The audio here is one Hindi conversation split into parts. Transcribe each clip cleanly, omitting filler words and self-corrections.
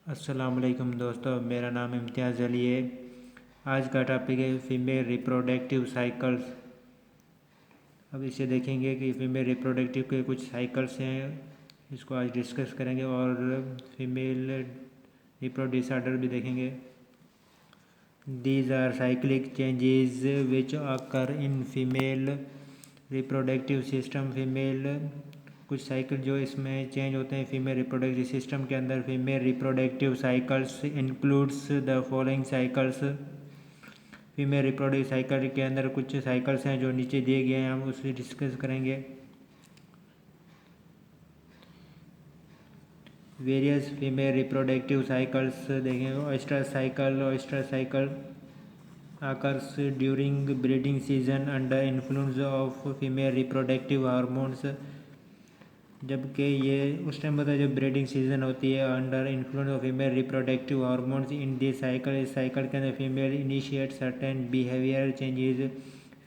अस्सलाम वालेकुम दोस्तों, मेरा नाम इम्तियाज़ अली है। आज का टॉपिक है फीमेल रिप्रोडक्टिव साइकिल्स। अब इसे देखेंगे कि फीमेल रिप्रोडक्टिव के कुछ साइकिल्स हैं, इसको आज डिस्कस करेंगे और फीमेल रिप्रो डिसऑर्डर भी देखेंगे। These are cyclic changes which occur in female reproductive system. Female कुछ साइकिल जो इसमें चेंज होते हैं फीमेल रिप्रोडक्टिव सिस्टम के अंदर। Female reproductive cycles includes the following cycles. Female reproductive cycle के अंदर कुछ साइकिल्स हैं जो नीचे दिए गए हैं, हम उसे डिस्कस करेंगे। वेरियस फीमेल रिप्रोडक्टिव साइकिल्स देखेंगे। Oyster cycle occurs during breeding season under influence of female reproductive hormones. जबकि ये उस टाइम होता है जब ब्रीडिंग सीजन होती है, under influence of female reproductive hormones in this cycle. इस साइकिल के अंदर female initiate certain behaviour changes.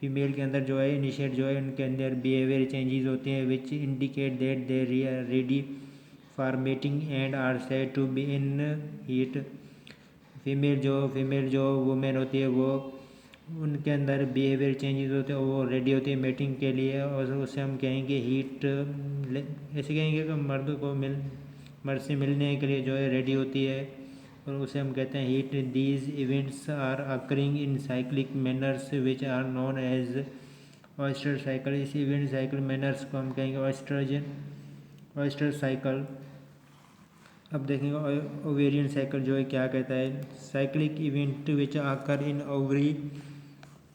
Female के अंदर जो है इनिशिएट जो है उनके अंदर बिहेवियर चेंजेस होती हैं which indicate that they are ready for mating and are said to be in heat. Female जो वुमेन होती है वो उनके अंदर बिहेवियर चेंजेस होते हैं, वो रेडी होती है मीटिंग के लिए, और उसे हम कहेंगे हीट। ऐसे कहेंगे कि मर्द से मिलने के लिए जो है रेडी होती है, और उसे हम कहते हैं heat. These events are occurring in cyclic manners which are known as oestrus cycle. इस इवेंट साइकिल मैनर्स को हम कहेंगे ऑयस्टर साइकिल। अब देखेंगे ओवेरियन साइकिल जो है क्या कहता है। साइक्लिक इवेंट विच आकर in ovary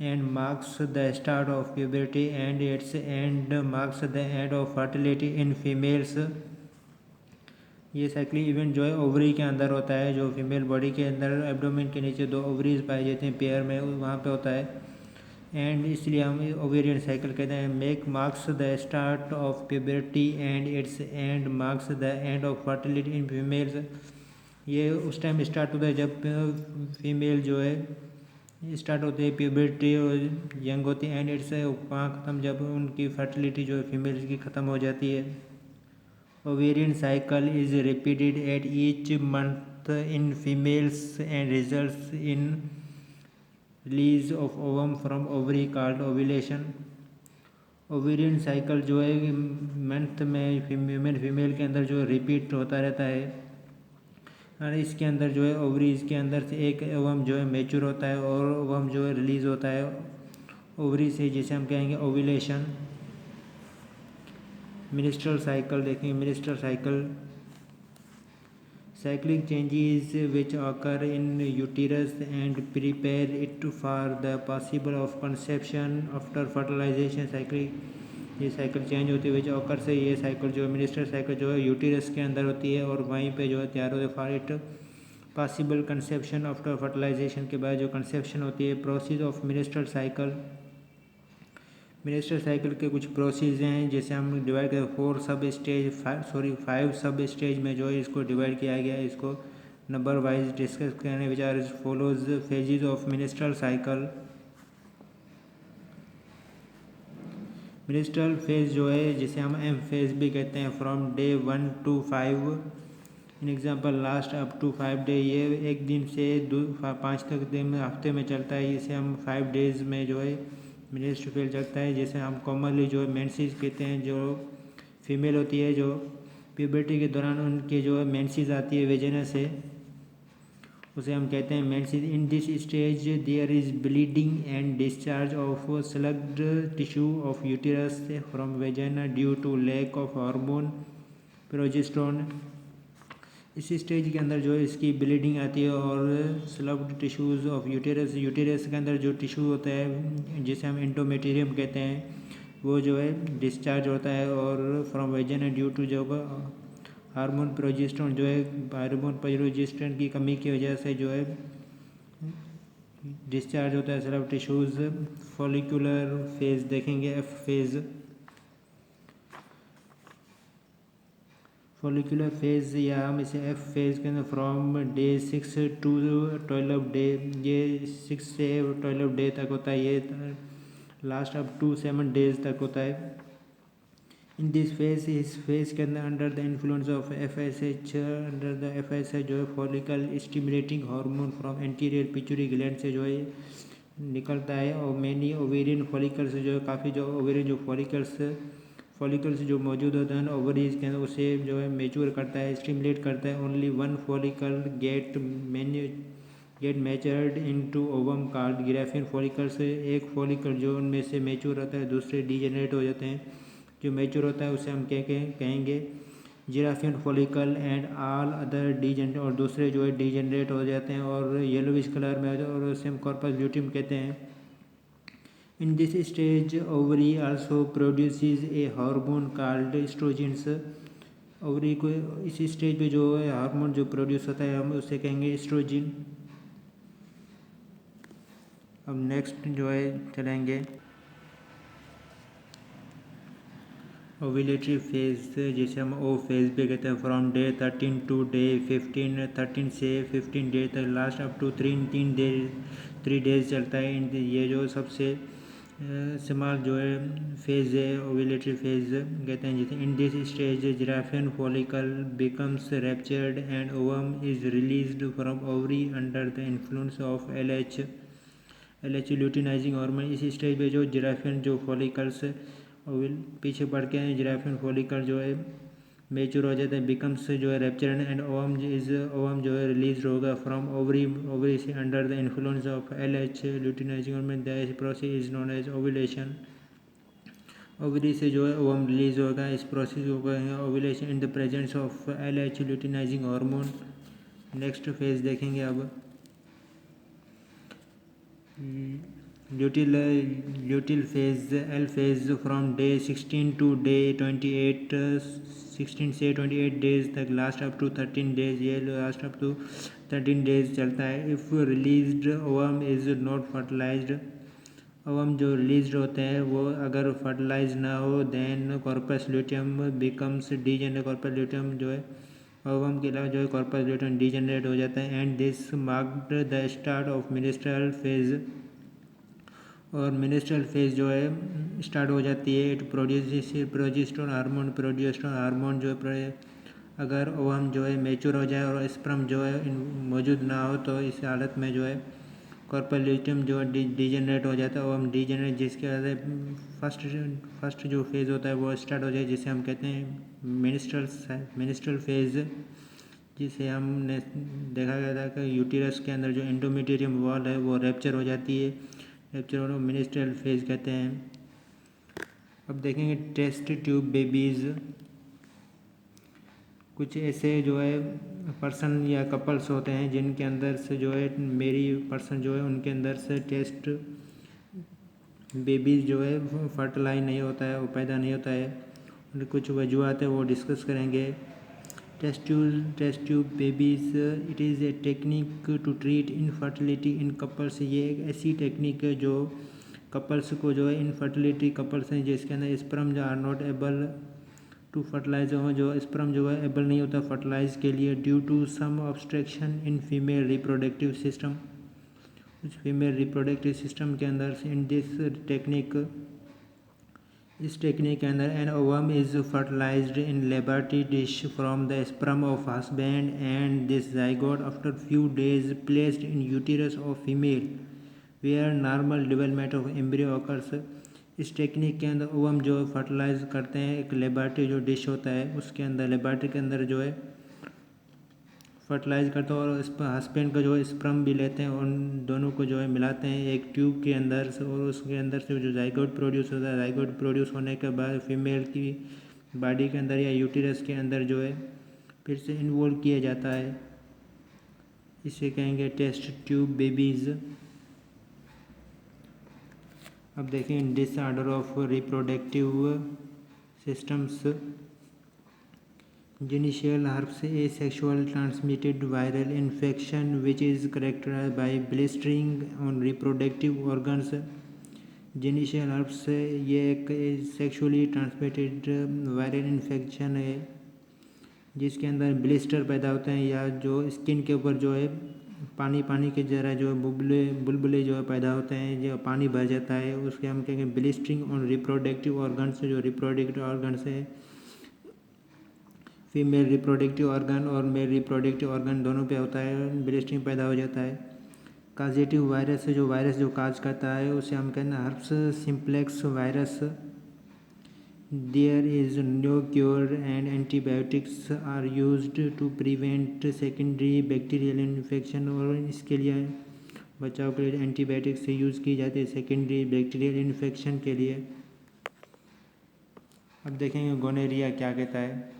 and marks the start of puberty and it's and marks the end of fertility in females. ये साइक्लिक इवेंट जो है ओवरी के अंदर होता है, जो फीमेल बॉडी के अंदर एब्डोमेन के नीचे दो ओवरीज पाए जाते हैं पेयर में, वहाँ पे होता है, एंड इसलिए हम ओवेरियन साइकिल कहते हैं। Make marks the start of puberty and it's and marks the end of fertility in females. ये उस टाइम स्टार्ट होता है जब फीमेल जो है स्टार्ट होती है प्यूबर्टी और यंग होती है, एंड इट्स वहाँ ख़त्म जब उनकी फर्टिलिटी जो है फीमेल्स की ख़त्म हो जाती है। Ovarian cycle is repeated at each month in females and results in release of ovum from ovary called ovulation. Ovarian cycle जो है मंथ में फीमेल के अंदर जो रिपीट होता रहता है, और इसके अंदर जो है ओवरीज के अंदर से एक ओवम जो है मैच्योर होता है और ओवम जो है रिलीज होता है ओवरी से, जिसे हम कहेंगे ओव्यूलेशन। मिनिस्ट्रल साइकिल देखेंगे। Minstrel cycle cyclic changes which occur in uterus and prepare it for the possible of conception after fertilization। Cycle ये साइकिल चेंज होती है विच ऑकर से, ये साइकिल जो है मिनिस्टर साइकिल जो है यूटीरस के अंदर होती है और वहीं पे जो है तैयार होते for it possible conception after fertilisation के बाद जो कंसेप्शन होती है। Process of menstrual cycle. Menstrual cycle के कुछ प्रोसेस हैं जैसे हम डिवाइड करें 5 सब स्टेज में जो है इसको डिवाइड किया गया है। इसको नंबर वाइज डिस्कस करने which are follows phases of menstrual cycle. Menstrual phase जो है जिसे हम एम फेज भी कहते हैं, from day 1 to 5 in example last up to 5 day. ये एक दिन से 5 तक दिन हफ्ते में चलता है, इसे हम 5 डेज में जो है मिनिस्टर फेल चलता है, जैसे हम कॉमनली जो है मेंसेस कहते हैं। जो फीमेल होती है जो प्यूबर्टी के दौरान उनके जो है मेंसेस आती है वेजिना से, उसे हम कहते हैं menses. In this stage there is bleeding and discharge of sloughed tissue of uterus from vagina due to lack of hormone progesterone. इस स्टेज के अंदर जो है इसकी ब्लीडिंग आती है और स्लग्ड टिश्यूज़ ऑफ यूटेरस के अंदर जो टिश्यू होता है जिसे हम एंडोमेट्रियम कहते हैं, वो जो है डिस्चार्ज होता है, और फ्रॉम वेजिना ड्यू टू जो हार्मोन प्रोजेस्टेरोन जो है हार्मोन प्रोजेस्टेरोन की कमी की वजह से जो है डिस्चार्ज होता है स्लग्ड टिश्यूज़। फॉलिकुलर फेज देखेंगे, एफ फेज। फॉलिकुलर फेज या हम इसे एफ फेज के अंदर फ्रॉम डे 6 to 12 डे, ये 6 से 12 डे तक होता है, ये लास्ट अप टू 7 डेज तक होता है। इन दिस फेज इस फेज के अंदर under the influence of FSH, under the FSH जो है follicle stimulating hormone from anterior pituitary gland से जो है निकलता है, और मेनी ओवेरियन फॉलिकल्स जो है काफ़ी जो ओवेरियन जो फॉलिकल्स जो मौजूद होते हैं ओवरीज के अंदर उसे जो है मेच्योर करता है, स्टिमुलेट करता है। Only one follicle get matured into ovum called Graafian follicles. एक फॉलिकल जो उनमें से मेच्योर होता है, दूसरे डीजेनरेट हो जाते हैं। जो मेच्योर होता है उसे हम कहेंगे Graafian follicle, and all other degenerate, और दूसरे जो है डीजेनरेट हो जाते हैं और येलोविश कलर में हो जाते हैं, और उसे हम कॉर्पस ल्यूटियम कहते हैं। इन this stage ovary also produces A hormone called oestrogens. Ovary को इसी स्टेज पे जो है हार्मोन जो प्रोड्यूस होता है हम उसे कहेंगे एस्ट्रोजन। अब नेक्स्ट जो है चलेंगे ओव्यूलेटरी फेज, जिसे हम ओ फेज पे कहते हैं। फ्रॉम डे 13 टू डे 15, 13 से 15 डे तक, लास्ट अप टू 3 डेज चलता है। ये जो सबसे स्मॉल जो है फेज है ओव्यूलेटरी फेज कहते हैं जिसे। In this stage Graafian follicle becomes ruptured and ovum is released from ovary under the influence of LH luteinising hormone. इस स्टेज पे जो जिराफियन जो फॉलिकल्स ओविल पीछे बढ़ के जिराफियन फॉलिकल जो है मेच्योर हो जाता है, बिकम्स जो है रैप्चर्ड, एंड ओवम जो है रिलीज होगा फ्रॉम ओवरी से under the influence of LH luteinising hormone. This process is known as ovulation. Ovary से जो है ओवम रिलीज होगा, इस प्रोसेस को कहेंगे ovulation in the presence of LH luteinising hormone. Next phase देखेंगे अब luteal phase L phase from day 16 to day 28, 16 से 28 डेज तक, लास्ट अप टू 13 डेज। ये लास्ट अप टू 13 डेज चलता है। If released ovum is not fertilized, ovum जो रिलीज होते हैं वो अगर फर्टिलाइज ना हो, then corpus luteum becomes degenerate. Corpus luteum जो है ओवम के अलावा जो है कॉर्पस ल्यूटियम डीजेनरेट हो जाता है, and this marked the start of minstrel phase. और मिनिस्ट्रल फेज जो है स्टार्ट हो जाती है। इट प्रोड्यूस प्रोजेस्टेरोन हार्मोन जो है अगर ओवम जो है मेच्योर हो जाए और स्पर्म जो है मौजूद ना हो, तो इस हालत में जो है कॉर्पस ल्यूटियम जो है डीजेनरेट हो जाता है। ओवम डीजेनरेट जिसके वजह फर्स्ट जो फेज़ होता है वो स्टार्ट हो जाए, जिसे हम कहते हैं मिनिस्ट्रल फेज, जिसे हमने देखा गया था कि यूटेरस के अंदर जो एंडोमेट्रियम वॉल है वो रैप्चर हो जाती है। रैप्चर होने को मिनिस्ट्रल फेज कहते हैं। अब देखेंगे टेस्ट ट्यूब बेबीज़। कुछ ऐसे जो है पर्सन या कपल्स होते हैं जिनके अंदर से जो है मेरी पर्सन जो है उनके अंदर से टेस्ट बेबीज़ जो है फर्टिलाइज नहीं होता है, वो पैदा नहीं होता है। उनकी कुछ वजूहत है वो डिस्कस करेंगे। Test tube babies, it is a technique to treat infertility in couples. ये एक ऐसी टेक्निक है जो कपल्स को जो है इनफर्टिलिटी कपल्स हैं जिसके अंदर स्पर्म जो are not able to fertilize हो, जो स्पर्म जो है एबल नहीं होता फर्टिलाइज के लिए, due to some obstruction in female reproductive system. उस फीमेल रिप्रोडक्टिव सिस्टम के अंदर इन दिस टेक्निक, इस टेक्निक के अंदर an ovum is fertilized in laboratory dish from the sperm of husband, and this zygote after few days placed in uterus of female where normal development of embryo occurs. इस टेक्निक के अंदर ओवम जो फर्टिलाइज करते हैं एक लेबोरेटरी जो डिश होता है उसके अंदर, लेबोरेटरी के अंदर जो है फर्टिलाइज करते हैं, और इस पर हस्बैंड का जो है स्पर्म भी लेते हैं, उन दोनों को जो है मिलाते हैं एक ट्यूब के अंदर से, और उसके अंदर से जो ज़ाइगोट प्रोड्यूस होता है, ज़ाइगोट प्रोड्यूस होने के बाद फीमेल की बॉडी के अंदर या यूटेरस के अंदर जो है फिर से इन्वॉल्व किया जाता है। इसे कहेंगे टेस्ट ट्यूब बेबीज़। अब देखें disorder of reproductive systems. Genital herpes, a sexual transmitted viral infection which is characterized by blistering on reproductive organs. Genital herpes ये एक सेक्सुअली ट्रांसमिटेड वायरल इन्फेक्शन है जिसके अंदर ब्लिस्टर पैदा होते हैं, या जो स्किन के ऊपर जो है पानी के जरा जो बुलबुले जो है पैदा होते हैं, जो पानी भर जाता है, उसके हम कहेंगे ब्लिस्टरिंग ऑन रिप्रोडक्टिव ऑर्गन्स। जो रिप्रोडक्टिव ऑर्गन्स है, फीमेल रिप्रोडक्टिव ऑर्गन और मेल रिप्रोडक्टिव ऑर्गन दोनों पे होता है, ब्लिस्टरिंग पैदा हो जाता है। काजेटिव वायरस है, जो वायरस जो काज करता है, उसे हम कहते हैं herpes simplex virus. There is no cure and antibiotics are used to prevent secondary bacterial infection. और इसके लिए बचाव के लिए एंटीबायोटिक्स से यूज़ की जाती है सेकेंडरी बैक्टीरियल इन्फेक्शन के लिए। अब देखेंगे गोनेरिया क्या कहता है।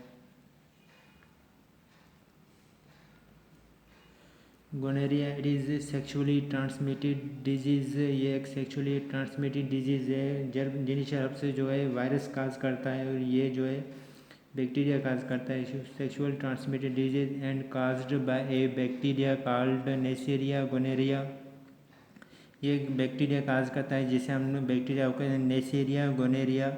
Gonorrhoea it is sexually transmitted disease. ये एक सेक्सुअली ट्रांसमिटेड डिजीज़ है, जिनिशियल हर्प से जो है वायरस काज करता है, और ये जो है बैक्टीरिया काज करता है। Sexual transmitted disease and caused by a bacteria called Neisseria gonorrhoea. ये एक बैक्टीरिया काज करता है, जिसे हम बैक्टीरिया कहते हैं Neisseria gonorrhoea.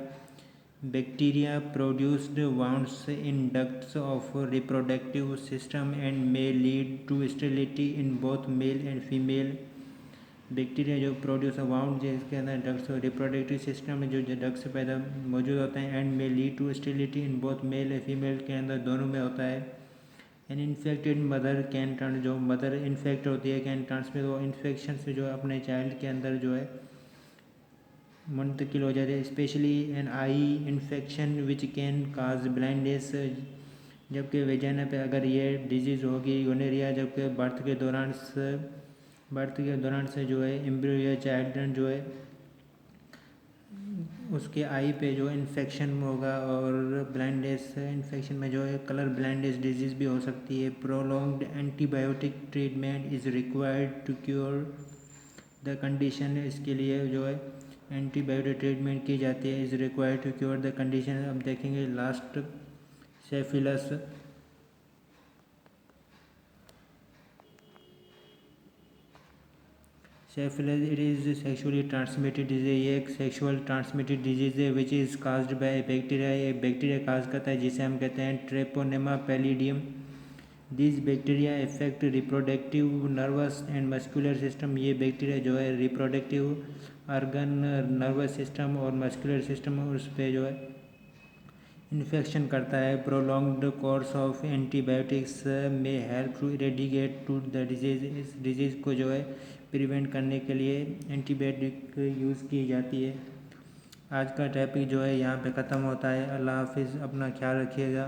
Bacteria produced wounds in ducts of reproductive system and may lead to sterility in both male and female. Bacteria जो प्रोड्यूस वाउंड जिसके अंदर डक्ट्स रिप्रोडक्टिव सिस्टम में जो डक्ट्स पैदा मौजूद होते हैं, and may lead to sterility in both male और फीमेल के अंदर दोनों में होता है। An infected mother can trans, जो मदर इन्फेक्ट होती है कैन ट्रांसमिट, वो इन्फेक्शन से जो अपने चाइल्ड के अंदर जो है मुंतकिल हो जाते हैं। Specially an eye infection which can cause blindness. जबकि वेजाइना पे अगर ये डिजीज़ होगी गोनेरिया, जबकि बर्थ के दौरान से जो है एम्ब्रियो या चाइल्ड जो है उसके आई पे जो इन्फेक्शन होगा, और ब्लाइंडनेस इन्फेक्शन में जो है कलर ब्लाइंडनेस डिजीज़ भी हो सकती है। Prolonged antibiotic treatment is required to cure the condition. इसके लिए जो है एंटीबायोटिक ट्रीटमेंट की जाती है, is required to cure the condition. अब देखेंगे last syphilis. Syphilis it is sexually transmitted disease. ये एक सेक्सुअल ट्रांसमिटेड डिजीज़ है which is caused by bacteria. ये बैक्टीरिया काज करता है, जिसे हम कहते हैं Treponema pallidum. This bacteria effect reproductive nervous and muscular system. ये बैक्टीरिया जो है रिप्रोडक्टिव ऑर्गन, नर्वस सिस्टम और मस्कुलर सिस्टम, उस पर जो है इन्फेक्शन करता है। प्रोलॉन्ग्ड कोर्स ऑफ एंटीबायोटिक्स में help to eradicate to the disease. इस डिजीज़ को जो है प्रिवेंट करने के लिए एंटीबायोटिक यूज़ की जाती है। आज का टॉपिक जो है यहाँ पे ख़त्म होता है। अल्लाह हाफिज़, अपना ख्याल रखिएगा।